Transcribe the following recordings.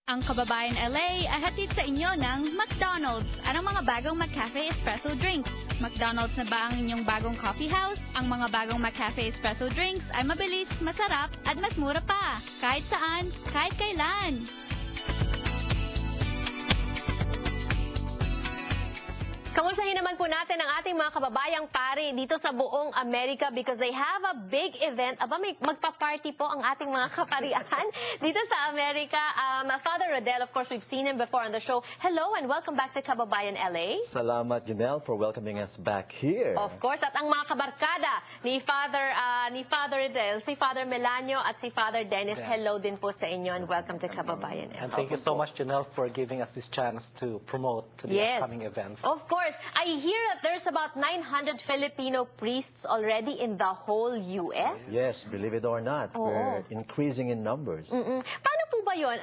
Ang Kababayan LA ay hatid sa inyo ng McDonald's at ang mga bagong McCafe Espresso drinks. McDonald's na ba ang inyong bagong coffee house? Ang mga bagong McCafe Espresso drinks ay mabilis, masarap at mas mura pa. Kahit saan, kahit kailan. Kamustahin naman po natin ang ating mga kababayang pari dito sa buong Amerika because they have a big event. Aba, magpa-party po ang ating mga kaparian dito sa Amerika. Father Rodel, of course, we've seen him before on the show. Hello and welcome back to Kababayan LA. Salamat, Janelle, for welcoming us back here. Of course, at ang mga kabarkada ni Father Rodel, si Father Melanio at si Father Dennis. Hello din po sa inyo and welcome to Kababayan LA. And thank you so much, Janelle, for giving us this chance to promote to the upcoming events. Of course. I hear that there's about 900 Filipino priests already in the whole U.S. Yes, believe it or not, we're increasing in numbers. Paano po ba yun?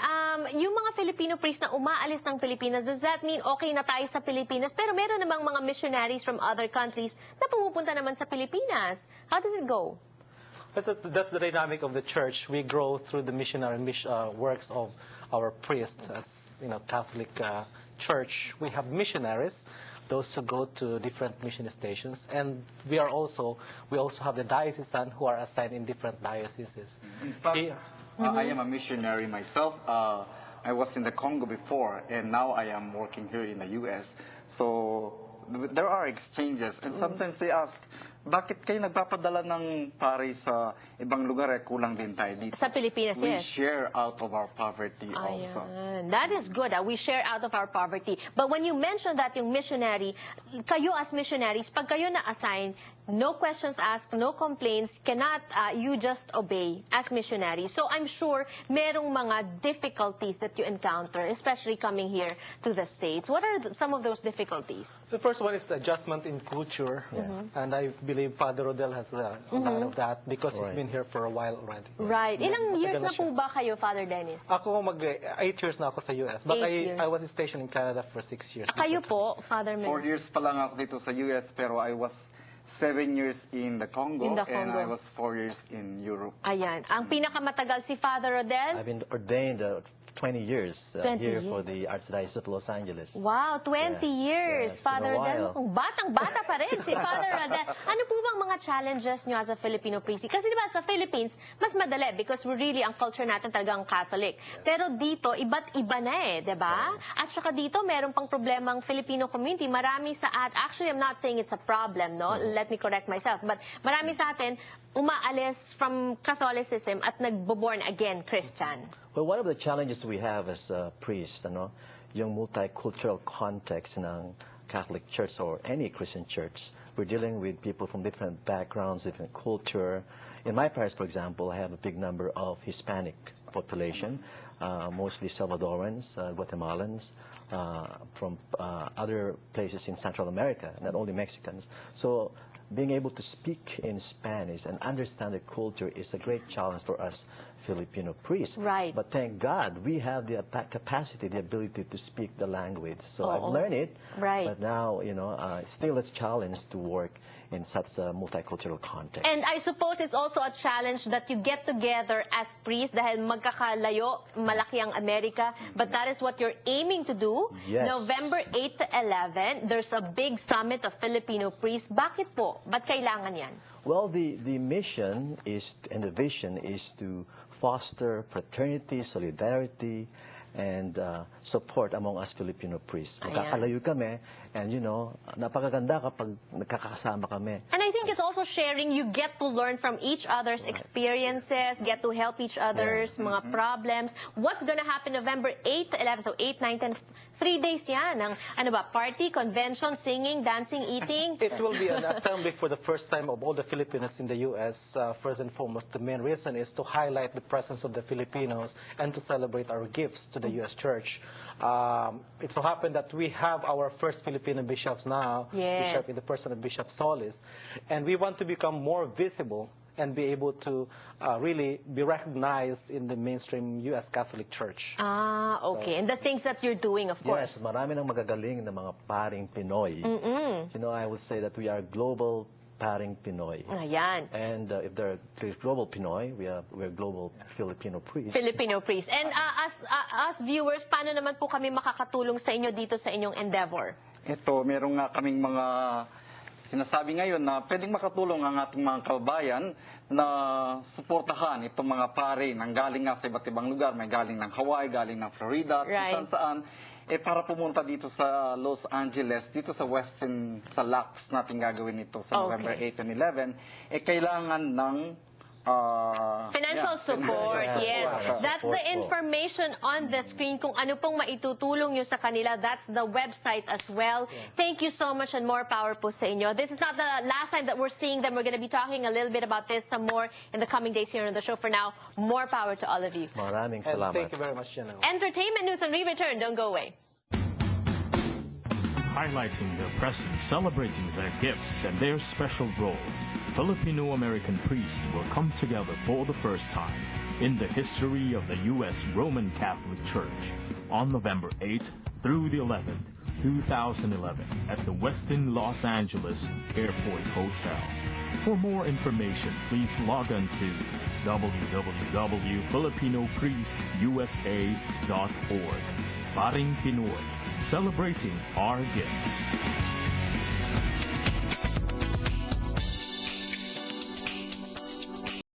Yung mga Filipino priests na umaalis ng Pilipinas, does that mean okay na tayo sa Pilipinas? Pero meron namang mga missionaries from other countries na pumupunta naman sa Pilipinas. How does it go? That's the dynamic of the church. We grow through the missionary works of our priests. As Catholic Church, we have missionaries, those who go to different mission stations, and we also have the diocesan who are assigned in different dioceses. In fact, I am a missionary myself. I was in the Congo before, and now I am working here in the U.S. So there are exchanges, and sometimes they ask, bakit kayo nagpapadala ng pari sa ibang lugar, kulang din tayo dito? Sa Pilipinas, We yes. share out of our poverty also. Ayan. That is good. We share out of our poverty. But when you mention that yung missionary, kayo as missionaries, pag kayo na-assign, no questions asked, no complaints, cannot you just obey as missionaries. So I'm sure merong mga difficulties that you encounter, especially coming here to the States. What are some of those difficulties? The first one is the adjustment in culture, and I believe Father Rodel has a lot of that because he's been here for a while already. Right. Ilang years na po ba kayo, Father Dennis? Ako 8 years na ako sa US, but 8 years. I was stationed in Canada for 6 years. Kayo po, Father 4 Mel? years pa lang ako dito sa US, pero I was 7 years in the Congo, and Congo. I was 4 years in Europe. Ayan. Ang pinakamatagal si Father Rodel? I've been ordained 20 years 20 here years. for the Archdiocese of Los Angeles. Wow, 20 years, Yes, Father it's been a Rodel. while. Kung batang-bata pa rin si Father Rodel. Ano po bang mga challenges nyo as a Filipino priest? Kasi di ba sa Philippines, mas madali because we're really, ang culture natin talagang Catholic. Pero dito, iba't iba na di ba? At saka dito, meron pang problemang Filipino community. Marami sa actually, I'm not saying it's a problem, no? Let me correct myself. But marami sa atin, umaalis from Catholicism at nagbo-born again Christian. Well, one of the challenges we have as a priest, yung multicultural context ng Catholic Church or any Christian church, we're dealing with people from different backgrounds, different culture. In my parish, for example, I have a big number of Hispanic population, mostly Salvadorans, Guatemalans, from other places in Central America, not only Mexicans. So being able to speak in Spanish and understand the culture is a great challenge for us Filipino priests. Right. But thank God we have the capacity, the ability to speak the language. So I've learned it. Right. But now, still it's a challenge to work in such a multicultural context. And I suppose it's also a challenge that you get together as priests dahil magkakalayo, malaki ang Amerika, but that is what you're aiming to do. Yes. November 8 to 11, there's a big summit of Filipino priests. Bakit po? Ba't kailangan yan? Well, the mission is, and the vision is to foster fraternity, solidarity, and support among us Filipino priests. Magkakalayo kami, and napakaganda kapag nakakasama kami. And I think it's also sharing, you get to learn from each other's experiences, get to help each other's mga problems. What's gonna happen November 8 to 11, so 8, 9, 10, 3 days yan. Ng, party, convention, singing, dancing, eating. It will be an assembly for the first time of all the Filipinos in the U.S. First and foremost, the main reason is to highlight the presence of the Filipinos and to celebrate our gifts to the U.S. Church. It so happened that we have our first Filipino bishops now, Bishop in the person of Bishop Solis, and we want to become more visible and be able to really be recognized in the mainstream U.S. Catholic Church. Okay. So, and the things that you're doing, of course. Yes, marami ng magagaling na mga paring Pinoy. I would say that we are global Paring Pinoy. Ayan. And if there's global Pinoy, we're global Filipino priests. Filipino priest. And as viewers, paano naman po kami makakatulong sa inyo dito sa inyong endeavor? Ito, meron nga kaming mga sinasabi ngayon na pwedeng makatulong ang ating mga kababayan na suportahan itong mga pare nang galing nga sa iba't ibang lugar. May galing ng Hawaii, galing ng Florida, Right. kung saan para pumunta dito sa Los Angeles, dito sa Westin, sa LAX natin gagawin ito sa November 8 and 11, kailangan ng Financial support, financial yes. support. That's the information on the screen kung ano pong maitutulong nyo sa kanila. That's the website as well. Thank you so much and more power po sa inyo. This is not the last time that we're seeing them. We're going to be talking a little bit about this some more in the coming days here on the show. For now, more power to all of you. Maraming And salamat. thank you very much, Janelle. Entertainment news and we return. Don't go away. Highlighting their presence, celebrating their gifts and their special role, Filipino-American priests will come together for the first time in the history of the U.S. Roman Catholic Church on November 8th through the 11th, 2011 at the Westin Los Angeles Airport Hotel. For more information, please log on to www.filipinopriestusa.org. Paring Pinoy, celebrating our gifts.